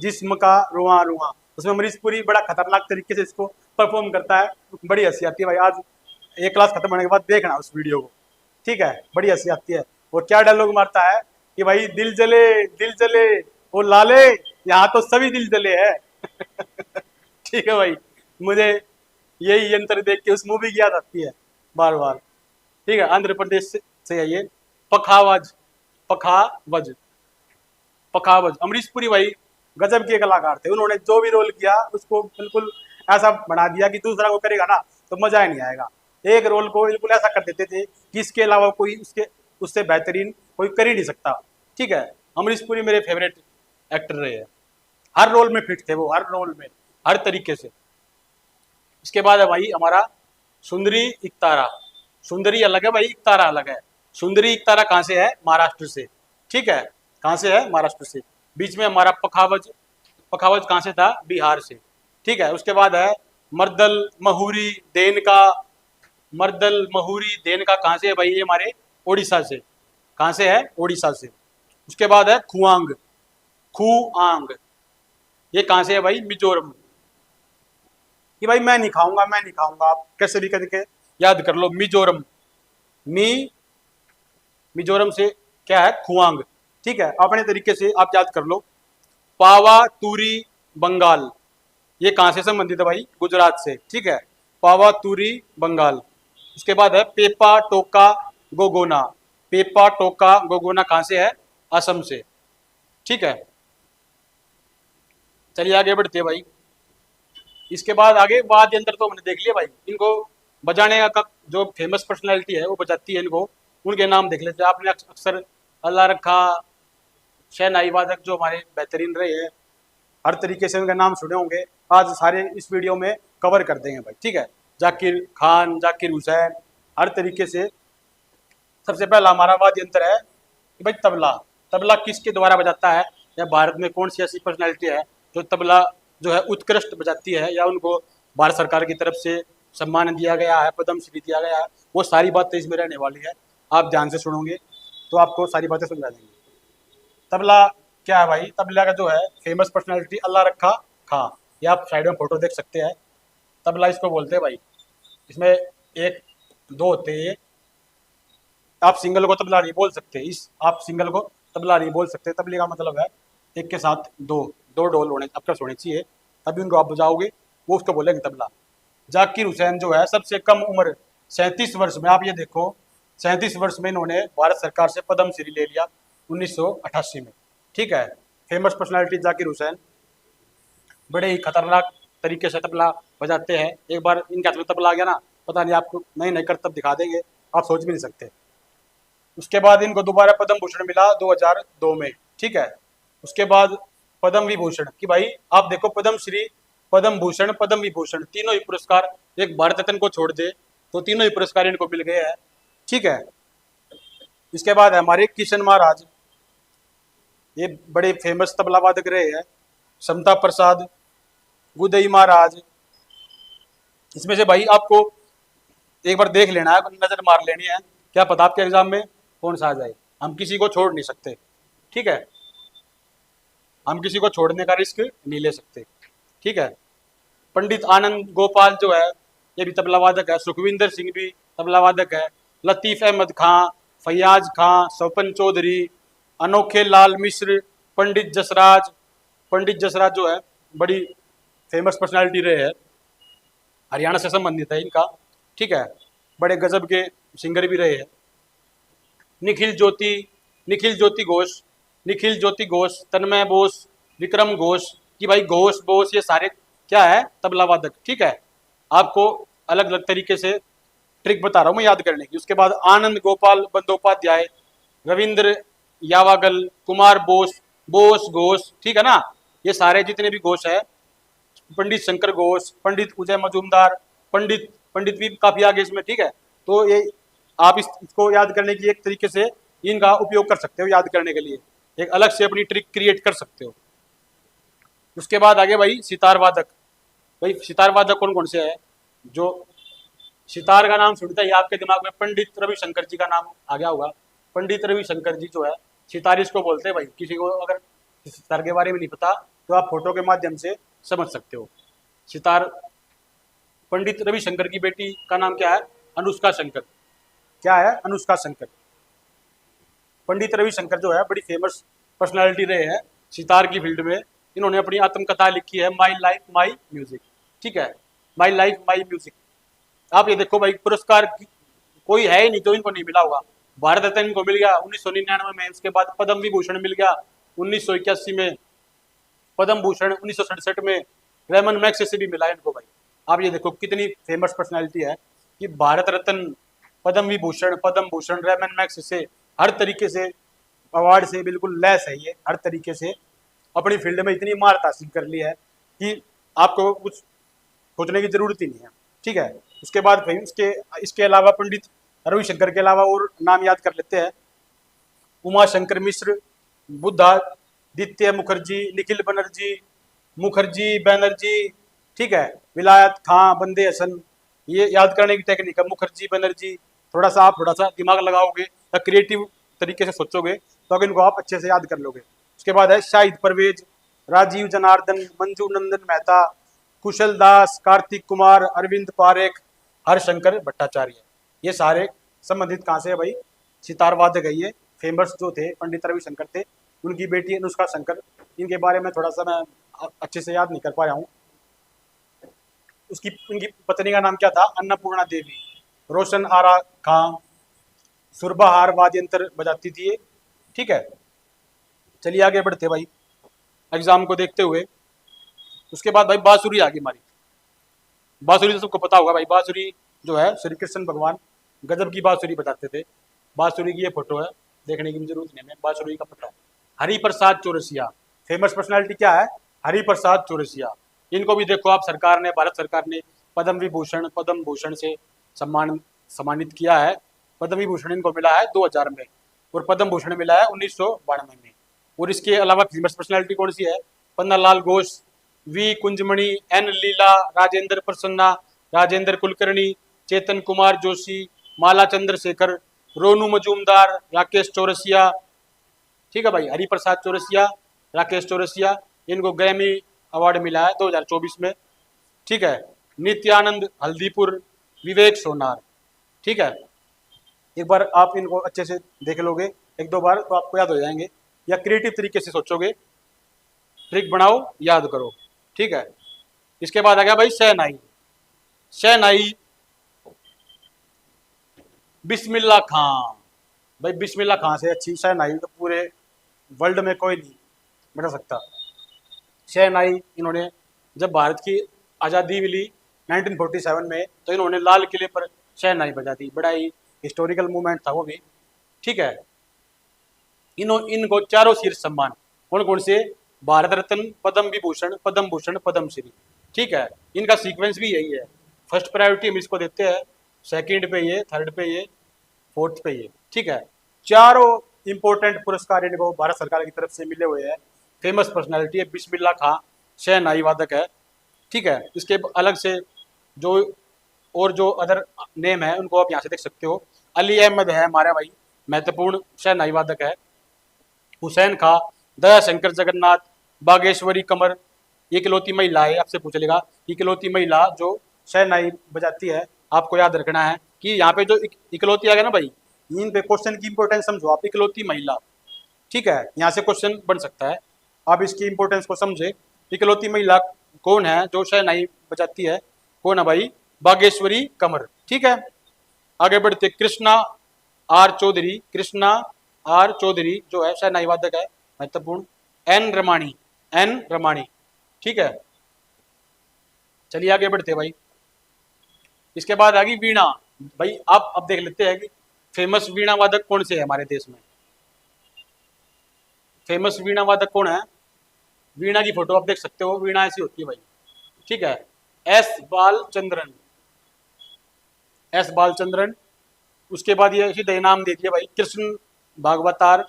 जिस्म का रुआं रुआं। उसमें अमरीश पुरी बड़ा खतरनाक तरीके से इसको परफॉर्म करता है, बड़ी हंसी आती है भाई। आज एक क्लास खत्म होने के बाद देखना उस वीडियो को। ठीक है, बड़ी हंसी आती है। और क्या डायलॉग मारता है कि भाई दिल जले, दिल जले, वो लाले, यहाँ तो सभी दिल जले है। ठीक है भाई, मुझे यही यंत्र देख के उस मूवी की याद आती है बार बार। ठीक है, आंध्र प्रदेश से है ये। पखावज, पखावज, पखावज। अमरीश पुरी भाई गजब के कलाकार थे, उन्होंने जो भी रोल किया उसको बिल्कुल ऐसा बना दिया कि दूसरा को करेगा ना तो मजा ही नहीं आएगा। एक रोल को बिल्कुल ऐसा कर देते थे कि इसके अलावा कोई उसके उससे बेहतरीन कोई कर ही नहीं सकता। ठीक है, अमरीश पुरी मेरे फेवरेट एक्टर रहे हैं, हर रोल में फिट थे वो, हर रोल में, हर तरीके से। इसके बाद है भाई हमारा सुंदरी इकतारा। सुंदरी अलग है भाई, इकतारा अलग है। सुंदरी इकतारा कहाँ से है? महाराष्ट्र से। ठीक है, कहाँ से है? महाराष्ट्र से। बीच में हमारा पखावज, पखावज कहाँ से था? बिहार से। ठीक है, उसके बाद है मर्दल महुरी देनका। मर्दल महुरी देनका कहाँ से है भाई? ये हमारे ओडिशा से। कहाँ से है? ओडिशा से। उसके बाद है खुआंग, खुआंग, ये कहाँ से है भाई? मिजोरम। कि भाई मैं नहीं खाऊंगा, मैं नहीं खाऊंगा, आप कैसे भी करके याद कर लो। मिजोरम, मी, मिजोरम से क्या है? खुआंग। ठीक है, अपने तरीके से आप याद कर लो। पावा तूरी बंगाल, ये कहाँ से संबंधित है भाई? गुजरात से। ठीक है, पावा तूरी बंगाल। उसके बाद है पेपा टोका गोगोना। पेपा टोका गोगोना कहाँ से है? असम से। ठीक है, चलिए आगे बढ़ते हैं भाई। इसके बाद आगे वाद्य यंत्र तो हमने देख लिया भाई, इनको बजाने का जो फेमस पर्सनैलिटी है वो बजाती है इनको, उनके नाम देख लेते हैं। आपने अक्सर अल्लाह रखा शहनाई वादक जो हमारे बेहतरीन रहे हैं, हर तरीके से उनका नाम सुने होंगे, आज सारे इस वीडियो में कवर कर देंगे भाई। ठीक है, जाकिर खान, जाकिर हुसैन, हर तरीके से। सबसे पहला हमारा वाद्य यंत्र है कि भाई तबला। तबला किसके द्वारा बजाता है, या भारत में कौन सी ऐसी पर्सनैलिटी है जो तबला जो है उत्कृष्ट बजाती है, या उनको भारत सरकार की तरफ से सम्मान दिया गया है, पद्म श्री दिया गया है, वो सारी बातें इसमें रहने वाली है। आप ध्यान से सुनोगे तो आपको सारी बातें समझ आ जाएंगी। तबला क्या है भाई? तबला का जो है फेमस पर्सनैलिटी अल्लाह रखा खां, ये आप साइड में फोटो देख सकते हैं। तबला इसको बोलते हैं भाई। इसमें एक दो होते हैं, आप सिंगल को तबला नहीं बोल सकते, इस आप सिंगल को तबला नहीं बोल सकते। तबले का मतलब है एक के साथ दो, दो ढोल होने अक्सर होने चाहिए, तभी उनको आप बजाओगे, वो उसको बोलेंगे तबला। जाकिर हुसैन जो है सबसे कम उम्र 37 वर्ष में, आप ये देखो 37 वर्ष में इन्होंने भारत सरकार से पद्म श्री ले लिया 1988 में। ठीक है, फेमस पर्सनालिटी जाकिर हुसैन, बड़े ही खतरनाक तरीके से तबला बजाते हैं। एक बार इनके हाथ में तबला आ गया ना, पता नहीं आपको नए नए करतब दिखा देंगे, आप सोच भी नहीं सकते। उसके बाद इनको दोबारा पद्म भूषण मिला 2002 में। ठीक है, उसके बाद पद्म विभूषण की भाई आप देखो, पद्म श्री, पद्म भूषण, पद्म विभूषण, तीनों ही पुरस्कार एक भारत रत्न को छोड़ दे तो तीनों ही पुरस्कार इनको मिल गए हैं। ठीक है, इसके बाद हमारे किशन महाराज, ये बड़े फेमस तबला वादक रहे हैं। समता प्रसाद, गुदई महाराज। इसमें से भाई आपको एक बार देख लेना है, नजर मार लेनी है, क्या पता आपके एग्जाम में कौन सा आ जाए। हम किसी को छोड़ नहीं सकते। ठीक है, हम किसी को छोड़ने का रिस्क नहीं ले सकते। ठीक है, पंडित आनंद गोपाल जो है ये भी तबला वादक है। सुखविंदर सिंह भी तबला वादक है। लतीफ अहमद खां, फैयाज खां, स्वपन चौधरी, अनोखे लाल मिश्र, पंडित जसराज। पंडित जसराज जो है बड़ी फेमस पर्सनालिटी रहे हैं, हरियाणा से संबंधित है इनका। ठीक है, बड़े गजब के सिंगर भी रहे हैं। निखिल ज्योति, निखिल ज्योति घोष, निखिल ज्योति घोष, तन्मय बोस, विक्रम घोष की भाई घोष बोस, ये सारे क्या है? तबला वादक। ठीक है, आपको अलग अलग तरीके से ट्रिक बता रहा हूँ मैं याद करने की। उसके बाद आनंद गोपाल बंदोपाध्याय, रविंद्र यावागल, कुमार बोस, बोस घोष, ठीक है ना। ये सारे जितने भी घोष है, पंडित शंकर घोष, पंडित उदय मजूमदार, पंडित पंडित भी काफी आगे इसमें, ठीक है। तो ये आप इसको याद करने की एक तरीके से इनका उपयोग कर सकते हो, याद करने के लिए एक अलग से अपनी ट्रिक क्रिएट कर सकते हो। उसके बाद आगे भाई सितार वादक। भाई सितार वादक कौन कौन से है? जो सितार का नाम सुनता ही आपके दिमाग में पंडित रविशंकर जी का नाम आ गया होगा। पंडित रविशंकर जी जो है सितार इसको बोलते हैं भाई। किसी को अगर सितार के बारे में नहीं पता तो आप फोटो के माध्यम से समझ सकते हो। सितार, पंडित रविशंकर की बेटी का नाम क्या है? अनुष्का शंकर। क्या है? अनुष्का शंकर। पंडित रविशंकर जो है बड़ी फेमस पर्सनालिटी रहे हैं सितार की फील्ड में। इन्होंने अपनी आत्मकथा लिखी है, माई लाइफ माई म्यूजिक, ठीक है, माई लाइफ माई म्यूजिक। आप ये देखो भाई, पुरस्कार कोई है ही नहीं जो इनको नहीं मिला होगा। भारत रत्न इनको मिल गया 1999 में, उसके बाद पद्म विभूषण मिल गया 1981 में, पद्म भूषण 1967 में, रेमन मैक्स से भी मिला इनको भाई। आप ये देखो कितनी फेमस पर्सनैलिटी है कि भारत रत्न, पद्म विभूषण, पद्म भूषण, रेमन मैक्स से, हर तरीके से अवार्ड से बिल्कुल लैस है ये। हर तरीके से अपनी फील्ड में इतनी महारत हासिल कर ली है कि आपको कुछ सोचने की जरूरत ही नहीं है, ठीक है। उसके बाद भाई इसके अलावा पंडित रविशंकर के अलावा और नाम याद कर लेते हैं। उमा शंकर मिश्र, बुद्धादित्य मुखर्जी, निखिल मुखर्जी बैनर्जी, ठीक है, विलायत खां, बंदे हसन। ये याद करने की टेक्निक है, मुखर्जी बैनर्जी। थोड़ा सा दिमाग लगाओगे या क्रिएटिव तरीके से सोचोगे तो अगर इनको आप अच्छे से याद कर लोगे। उसके बाद है शाहिद परवेज, राजीव जनार्दन, मंजू नंदन मेहता, कुशल दास, कार्तिक कुमार, अरविंद पारेख, हरशंकर भट्टाचार्य। ये सारे संबंधित कहाँ से है भाई? सितार वादक है ये। फेमस जो थे पंडित रविशंकर थे, उनकी बेटी अनुष्का शंकर। इनके बारे में थोड़ा सा मैं अच्छे से याद नहीं कर पा रहा हूँ। उनकी पत्नी का नाम क्या था? अन्नपूर्णा देवी। रोशन आरा खां, सुरबहार वाद्य यंत्र बजाती थी ये, ठीक है। चलिए आगे बढ़ते भाई एग्जाम को देखते हुए। उसके बाद भाई बांसुरी आ गई हमारी। बांसुरी तो सबको पता होगा भाई। बांसुरी जो है श्री कृष्ण भगवान गजब की बांसुरी बजाते थे। बांसुरी की ये फोटो है, देखने की जरूरत नहीं है, बांसुरी का पता है। हरि प्रसाद चौरसिया, फेमस पर्सनालिटी क्या है? हरि प्रसाद चौरसिया। इनको भी देखो आप, सरकार ने, भारत सरकार ने पद्म विभूषण, पद्म भूषण से सम्मानित किया है। पद्म विभूषण इनको मिला है 2000 में और पद्म भूषण मिला है 1992 में। और इसके अलावा फेमस पर्सनालिटी कौन सी है? पन्नालाल घोष, वी कुंजमणि, एन लीला, राजेंद्र प्रसन्ना, राजेंद्र कुलकर्णी, चेतन कुमार जोशी, माला चंद्रशेखर, रोनू मजूमदार, राकेश चौरसिया, ठीक है भाई। हरिप्रसाद चौरसिया, राकेश चौरसिया, इनको ग्रैमी अवार्ड मिला है 2024 में, ठीक है। नित्यानंद हल्दीपुर, विवेक सोनार, ठीक है। एक बार आप इनको अच्छे से देख लोगे एक दो बार तो आपको याद हो जाएंगे, या क्रिएटिव तरीके से सोचोगे, ट्रिक बनाओ, याद करो, ठीक है। इसके बाद आ गया भाई शहनाई। शहनाई बिस्मिल्लाह खां। भाई बिस्मिल्लाह खां से अच्छी शहनाई तो पूरे वर्ल्ड में कोई नहीं बता सकता। शहनाई इन्होंने, जब भारत की आज़ादी मिली 1947 में, तो इन्होंने लाल किले पर शहनाई बजा दी। बड़ा ही हिस्टोरिकल मूवमेंट था वो भी, ठीक है। इनको चारों शीर्ष सम्मान कौन कौन से? भारत रत्न, पद्म विभूषण, पद्म भूषण, पद्म श्री, ठीक है। इनका सीक्वेंस भी यही है। फर्स्ट प्रायोरिटी हम इसको देते हैं, सेकंड पे ये, थर्ड पे ये, फोर्थ पे ये, ठीक है। चारों इंपॉर्टेंट पुरस्कार इनको भारत सरकार की तरफ से मिले हुए हैं। फेमस पर्सनालिटी है बिस्मिल्लाह खां, शहनाई वादक है, ठीक है। इसके अलग से जो और जो अदर नेम है उनको आप यहाँ से देख सकते हो। अली अहमद है हमारा भाई, महत्वपूर्ण शहनाई वादक है। हुसैन खां, दया शंकर जगन्नाथ, बागेश्वरी कमर, इकलौती महिला है। आपसे पूछ लेगा इकलौती महिला जो शहनाई बजाती है, आपको याद रखना है कि यहाँ पे जो इकलौती आ गया ना भाई, इन पे क्वेश्चन की इंपॉर्टेंस समझो आप। इकलौती महिला, ठीक है, यहाँ से क्वेश्चन बन सकता है, आप इसकी इंपॉर्टेंस को समझे। इकलौती महिला कौन है जो शहनाई बजाती है? कौन है भाई? बागेश्वरी कमर, ठीक है। आगे बढ़ते, कृष्णा आर चौधरी। कृष्णा आर चौधरी जो है शहनाई वादक है, महत्वपूर्ण। एन रमाणी, ठीक है। चलिए आगे बढ़ते भाई। इसके बाद आ गई वीणा। भाई आप अब देख लेते हैं कि फेमस वीणा वादक कौन से है हमारे देश में। फेमस वीणा वादक कौन है? वीणा की फोटो आप देख सकते हो, वीणा ऐसी होती है भाई, ठीक है। S Balachandran, S Balachandran. उसके बाद ये सीधे नाम दे दिया भाई, कृष्ण भागवतार,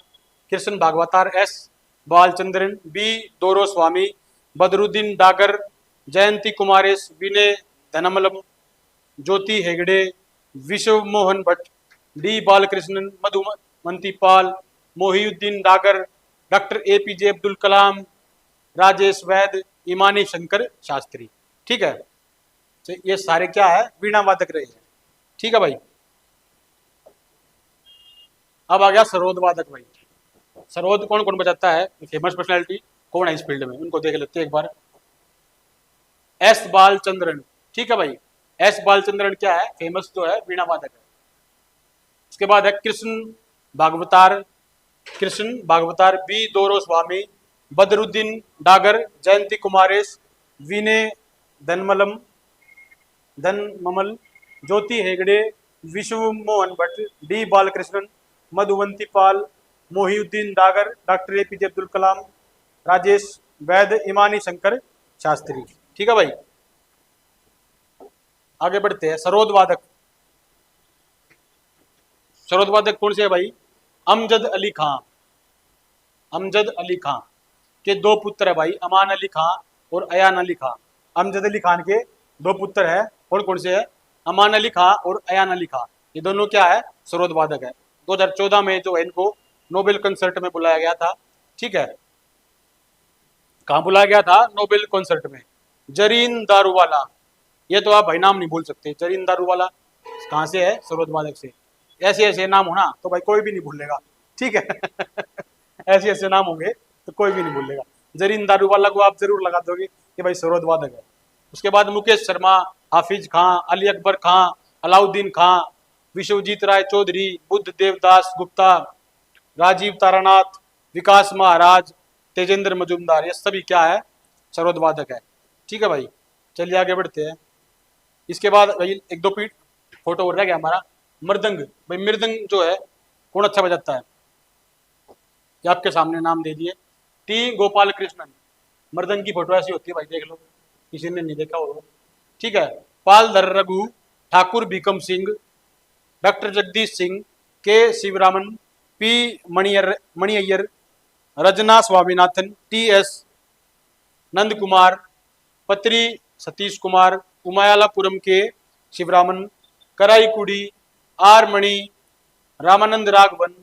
कृष्ण भागवतार एस बालचंद्रन। बी दोरो स्वामी, बदरुद्दीन डागर, जयंती कुमारेश, विनय धनमलम, ज्योति हेगड़े, विश्व मोहन भट्ट, डी बालकृष्णन, मधुमती पाल, मोहिउद्दीन डागर, डॉक्टर एपीजे अब्दुल कलाम, राजेश वैद, इमानी शंकर शास्त्री। ठीक है, तो ये सारे क्या है? वीणा वादक रहे हैं। ठीक है भाई। अब आ गया सरोद वादक भाई। सरोद कौन कौन बजाता है? फेमस पर्सनैलिटी कौन है इस फील्ड में, उनको देख लेते हैं एक बार। एस बालचंद्रन, ठीक है भाई। एस बालचंद्रन क्या है? फेमस जो है वीणा वादक है। उसके बाद है कृष्ण भागवतार, कृष्ण भागवतार। बी दोरो स्वामी, बदरुद्दीन डागर, जयंती कुमारेश, विनय धनमलम, धनमल, ज्योति हेगड़े, विश्व मोहन भट्ट, डी बालकृष्णन, मधुवंती पाल, मोहिउद्दीन डागर, डॉक्टर एपीजे अब्दुल कलाम, राजेश वैद, इमानी शंकर शास्त्री। ठीक है भाई। आगे बढ़ते हैं। सरोद वादक, सरोद वादक कौन से है भाई? अमजद अली खां, अमजद अली खां के दो पुत्र है भाई, अमान अली खां और अयान अली खां। अमजद अली खान के दो पुत्र है, कौन कौन से है? अमान अली खां और अयान अली खां। ये दोनों क्या है? सरोद वादक है। 2014 में जो है इनको नोबेल कंसर्ट में बुलाया गया था। ठीक है, कहाँ बुलाया गया था? नोबेल कंसर्ट में। जरीन दारूवाला, ये तो आप भाई नाम नहीं भूल सकते। जरीन दारूवाला कहाँ से है? सरोद वादक से। ऐसे ऐसे नाम हो ना तो भाई कोई भी नहीं भूलेगा। ठीक है ऐसे ऐसे नाम होंगे तो कोई भी नहीं भूलेगा। जरीन दारूवाला को आप जरूर लगा दोगे कि भाई सरोद वादक है। उसके बाद मुकेश शर्मा, हाफिज खां, अली अकबर खां, अलाउद्दीन खां, विश्वजीत राय चौधरी, बुद्ध देवदास गुप्ता, राजीव तारानाथ, विकास महाराज, तेजेंद्र मजूमदार, ये सभी क्या है? सरोद वादक है। ठीक है भाई, चलिए आगे बढ़ते हैं। इसके बाद भाई एक दो पीठ फोटो और रह गया हमारा। मृदंग भाई, मृदंग जो है कौन अच्छा बजाता है? ये आपके सामने नाम दे दिए। टी गोपाल कृष्णन। मृदंग की फोटो ऐसी होती है भाई, देख लो, किसी ने नहीं देखा होगा। ठीक है। पाल धर रघु, ठाकुर भीकम सिंह, डॉक्टर जगदीश सिंह, के शिवरामन, पी मणि अय्यर, रजना स्वामीनाथन, टी एस नंद कुमार, पत्री सतीश कुमार, उमायालापुरम के Sivaraman, Karaikudi, are Mani, Ramanand Raghavan,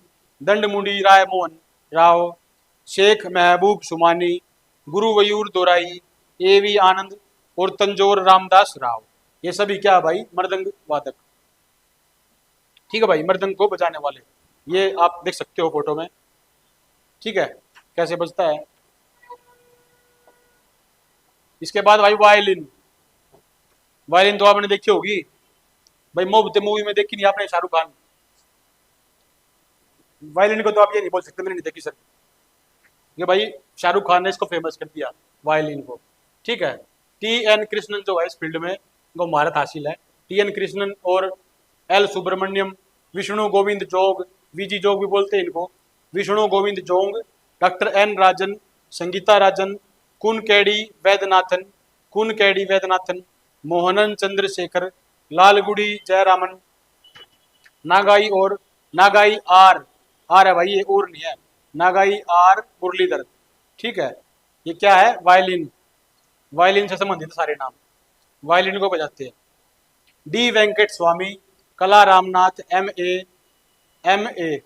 दंडमुंडी Rai Mohan Rao, Sheikh Mehboob Sumani, Guruvayur Dorai, A V आनंद और तंजोर रामदास राव। ये सभी क्या भाई? मृदंग वादक। ठीक है भाई, मृदंग को बजाने वाले ये आप देख सकते हो फोटो में। ठीक है, कैसे बजता है। इसके बाद भाई वायलिन। वायलिन तो आपने देखी होगी भाई, मोहब्बतें मूवी में देखी नहीं आपने? शाहरुख खान। वायलिन को तो आप ये नहीं बोल सकते मैंने नहीं देखी सर, ये भाई शाहरुख खान ने इसको फेमस कर दिया वायलिन को। ठीक है। टी एन कृष्णन जो है इस फील्ड में इनको महारत हासिल है। टी एन कृष्णन और एल सुब्रमण्यम, विष्णु गोविंद जोग, वीजी जोग भी बोलते हैं इनको, विष्णु गोविंद जोंग, डॉक्टर एन राजन, संगीता राजन, कुन कैडी वैद्यनाथन, कुन कैडी वैद्यनाथन, मोहनन चंद्रशेखर, लालगुड़ी जयरामन, नागाई और नागाई आर, आर है भाई, ये और नहीं है, नागाई आर मुरलीधर। ठीक है, ये क्या है? वायलिन, वायलिन से संबंधित सारे नाम, वायलिन को बजाते हैं। डी वेंकट स्वामी, कला रामनाथ एम ए,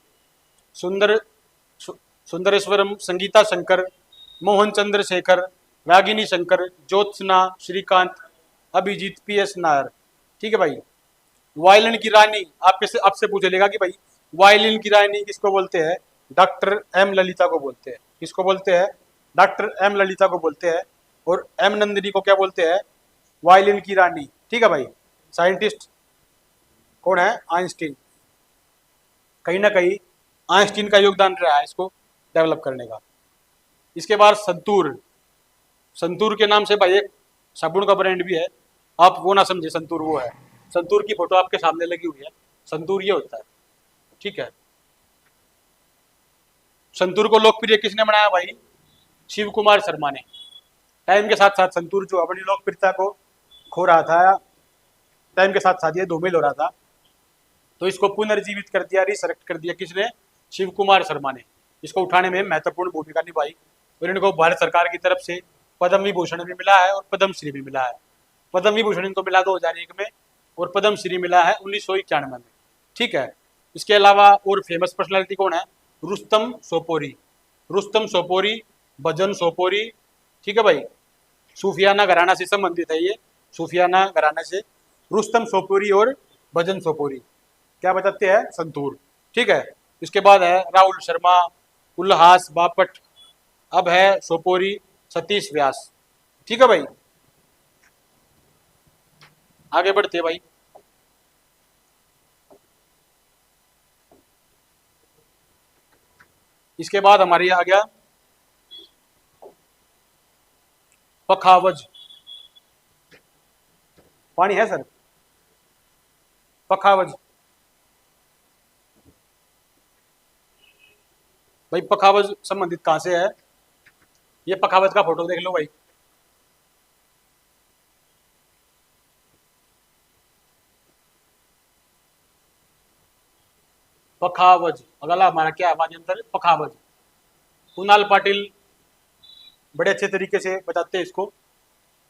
सुंदर सुंदरेश्वरम, संगीता शंकर, मोहन चंद्रशेखर, रागिनी शंकर, ज्योत्सना श्रीकांत, अभिजीत पी एस नायर। ठीक है भाई। वायलिन की रानी आपसे पूछ लेगा कि भाई वायलिन की रानी किसको बोलते हैं? डॉक्टर एम ललिता को बोलते हैं। किसको बोलते हैं? डॉक्टर एम ललिता को बोलते हैं। और एम नंदिनी को क्या बोलते हैं? वायलिन की रानी। ठीक है भाई। साइंटिस्ट कौन है? आइंस्टीन। कहीं ना कहीं आइंस्टीन का योगदान रहा है इसको डेवलप करने का। इसके बाद संतूर। संतूर के नाम से भाई एक साबुन का ब्रांड भी है, आप वो ना समझे संतूर वो है। संतूर की फोटो आपके सामने लगी हुई है। संतूर ये होता है, ठीक है। संतूर को लोकप्रिय किसने बनाया भाई? शिव कुमार शर्मा ने। टाइम के साथ साथ संतूर जो अपनी लोकप्रियता को खो रहा था, टाइम के साथ साथ ये धूमिल हो रहा था, तो इसको पुनर्जीवित कर दिया, रिसरेक्ट कर दिया किसने? शिव कुमार शर्मा ने। इसको उठाने में महत्वपूर्ण भूमिका निभाई और इनको भारत सरकार की तरफ से पद्म विभूषण भी मिला है और पद्म श्री भी मिला है। पद्म विभूषण इनको मिला 2001 में और पद्म श्री मिला है 1991 में, ठीक है। इसके अलावा और फेमस पर्सनैलिटी कौन है? रुस्तम सोपोरी। रुस्तम सोपोरी, भजन सोपोरी, ठीक है भाई। सूफियाना घराना से संबंधित है ये, सूफियाना घराना से। रुस्तम सोपोरी और भजन सोपोरी क्या बताते हैं? संतूर, ठीक है। इसके बाद है राहुल शर्मा, उल्हास बापट, अब है सोपोरी, सतीश व्यास, ठीक है भाई। आगे बढ़ते भाई। इसके बाद हमारी आ गया पखावज। पानी है सर? पखावज भाई, पखावज संबंधित कहां से है? ये पखावज का फोटो देख लो भाई। पखावज अगला हमारा क्या है अंतर? पखावज। कुणाल पाटिल बड़े अच्छे तरीके से बताते हैं इसको।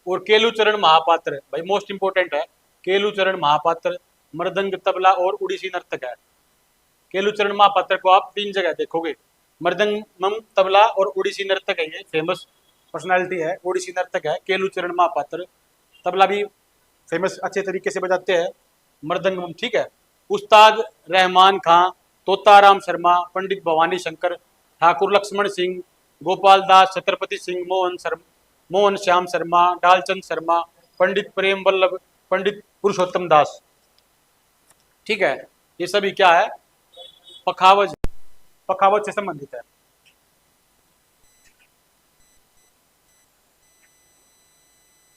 और केलुचरण महापात्र भाई मोस्ट इंपोर्टेंट है। केलुचरण महापात्र मृदंग, तबला और उड़ीसी नर्तक है। केलुचरण महापात्र को आप 3 जगह देखोगे, मृदंगम, तबला और उड़ीसी नर्तक है। ये फेमस पर्सनालिटी है, उड़ीसी नर्तक है केलुचरण महापात्र। तबला भी फेमस अच्छे तरीके से बजाते हैं, मृदंगम, ठीक है। उस्ताद रहमान खां, तोताराम शर्मा, पंडित भवानी शंकर, ठाकुर लक्ष्मण सिंह, गोपाल दास, छत्रपति सिंह, मोहन श्याम शर्मा, डालचंद शर्मा, पंडित प्रेम वल्लभ, पंडित पुरुषोत्तम दास, ठीक है। ये सभी क्या है? पखावज, पखावज से संबंधित है।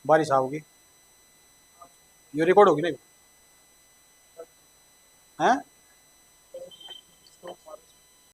बारिश आओगी, ये रिकॉर्ड होगी नहीं है?